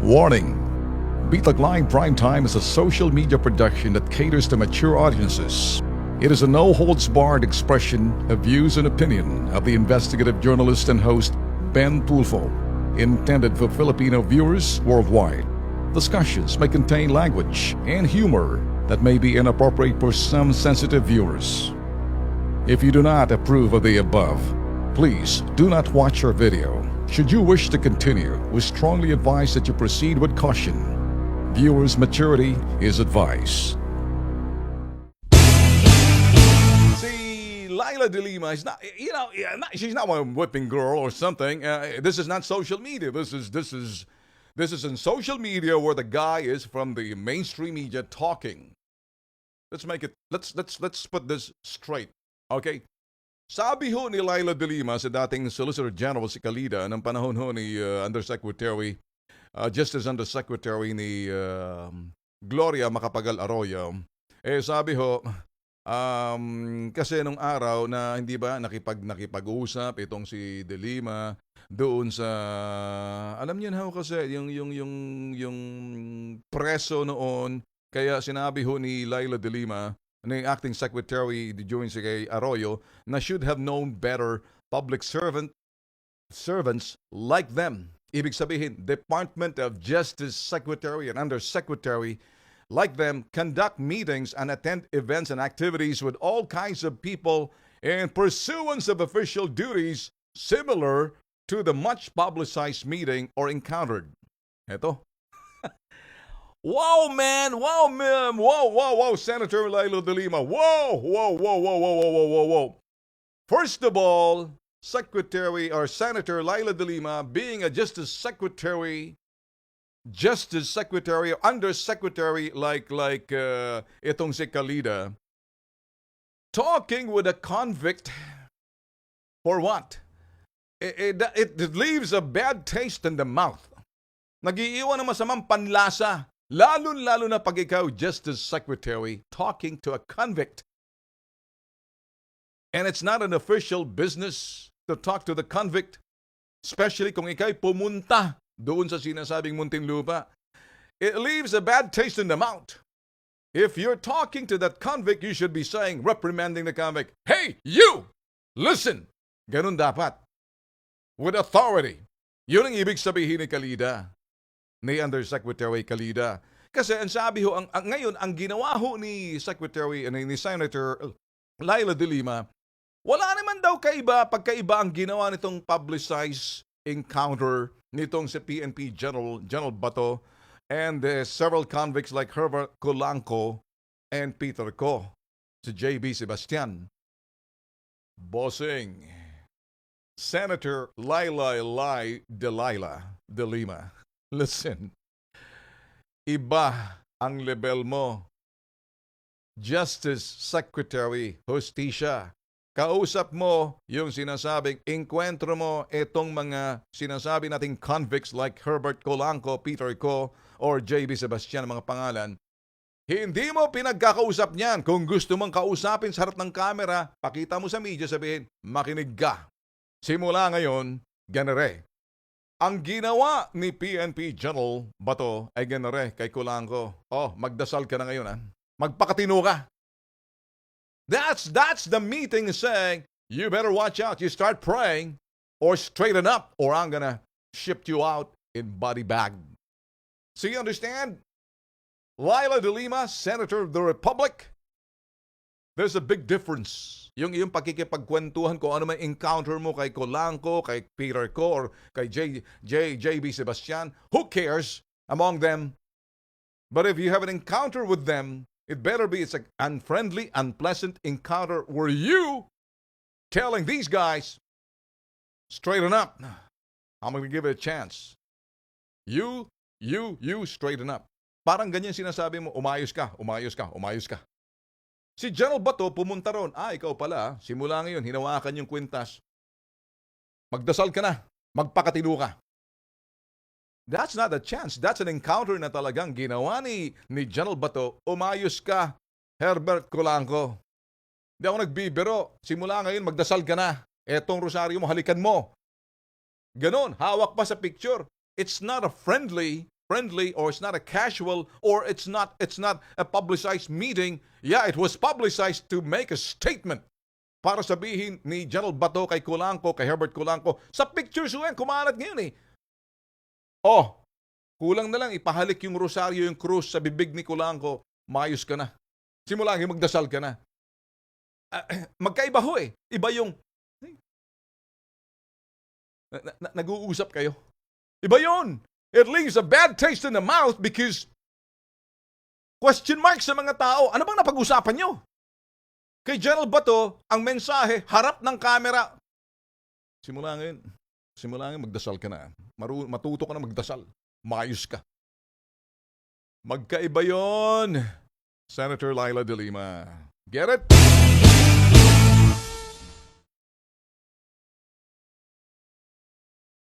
Warning! Bitag Line Primetime is a social media production that caters to mature audiences. It is a no-holds-barred expression of views and opinion of the investigative journalist and host Ben Tulfo, intended for Filipino viewers worldwide. Discussions may contain language and humor that may be inappropriate for some sensitive viewers. If you do not approve of the above, please do not watch our video. Should you wish to continue, we strongly advise that you proceed with caution. Viewers' maturity is advised. See, Laila De Lima is not, she's not a whipping girl or something. This is not social media. This is in social media where the guy is from the mainstream media talking. Let's put this straight. Okay? Sabi ho ni Laila De Lima sa dating Solicitor General si Calida ng panahon ho ni Undersecretary, Justice Undersecretary ni Gloria Macapagal Arroyo, sabi ho, kasi nung araw na hindi ba nakipag-usap itong si De Lima doon sa, alam niyo na ho kasi, yung preso noon, kaya sinabi ho ni Laila De Lima, ni acting secretary during si kay Arroyo, na should have known better public servants like them. Ibig sabihin, Department of Justice Secretary and Undersecretary like them conduct meetings and attend events and activities with all kinds of people in pursuance of official duties similar to the much publicized meeting or encountered. Ito. Wow, man! Wow, ma'am! Wow, Senator Laila De Lima! Whoa! First of all, Secretary or Senator Laila De Lima being a Justice Secretary, or Undersecretary like itong si Calida, talking with a convict for what? It leaves a bad taste in the mouth. Nag-iiwan ng masamang panlasa. Lalo na pag ikaw, Justice Secretary, talking to a convict. And it's not an official business to talk to the convict, especially kung ikaw'y pumunta doon sa sinasabing Muntinlupa. It leaves a bad taste in the mouth. If you're talking to that convict, you should be saying, reprimanding the convict, "Hey, you! Listen!" Ganun dapat. With authority. Yun ang ibig sabihin ni Calida, ni Undersecretary Calida. Kasi ang sabi ho, ngayon, ang ginawa ho ni ni Senator Laila De Lima, wala naman daw pagkaiba ang ginawa nitong publicized encounter nitong si PNP General Bato and several convicts like Herbert Colanco and Peter Co. Si JB Sebastian. Bossing. Senator Laila De Lima. Listen, iba ang level mo. Justice Secretary, Justicia. Kausap mo yung sinasabing enkwentro mo itong mga sinasabi nating convicts like Herbert Colanco, Peter Co, or JB Sebastian, mga pangalan. Hindi mo pinagkakausap niyan. Kung gusto mong kausapin sa harap ng kamera, pakita mo sa media, sabihin, makinig ka. Simula ngayon, ganere. Ang ginawa ni PNP General Bato ay ganere kay Colanco. Magdasal ka na ngayon, ha? Magpakatino ka. That's the meeting saying, you better watch out. You start praying or straighten up or I'm gonna ship you out in body bag. So you understand? Laila De Lima, Senator of the Republic, there's a big difference. Yung pakikipagkwentuhan kung ano may encounter mo kay Colanco, kay Peter Co, or kay JB Sebastian, who cares among them? But if you have an encounter with them, it better be it's an unfriendly, unpleasant encounter where you telling these guys, straighten up. I'm going to give it a chance. You straighten up. Parang ganyan sinasabi mo, umayos ka. Si General Bato pumunta ron. Ikaw pala, simula ngayon, hinawakan yung kwintas. Magdasal ka na. Magpakatino ka. That's not a chance. That's an encounter na talagang ginawa ni General Bato. Umayos ka, Herbert Colanco. Hindi ako nagbibiro. Simula ngayon, magdasal ka na. Etong rosaryo mo, halikan mo. Ganon, hawak pa sa picture. It's not a friendly friendly, or it's not a casual, or it's not a publicized meeting. Yeah, it was publicized to make a statement para sabihin ni General Bato kay Colanco, kay Herbert Colanco. Sa pictures yan, kumalat ngayon eh. Oh, kulang na lang ipahalik yung rosaryo, yung krus sa bibig ni Colanco, maayos ka na. Simula magdasal ka na. Magkaiba ho eh. Iba yung nag-uusap kayo. Iba yun. It leaves a bad taste in the mouth because question mark sa mga tao. Ano bang napag-usapan nyo? Kay General Bato, ang mensahe, harap ng camera. Simula ngayon, magdasal ka na. Matuto ka na magdasal. Maayos ka. Magkaiba yon, Senator Laila de Lima. Get it?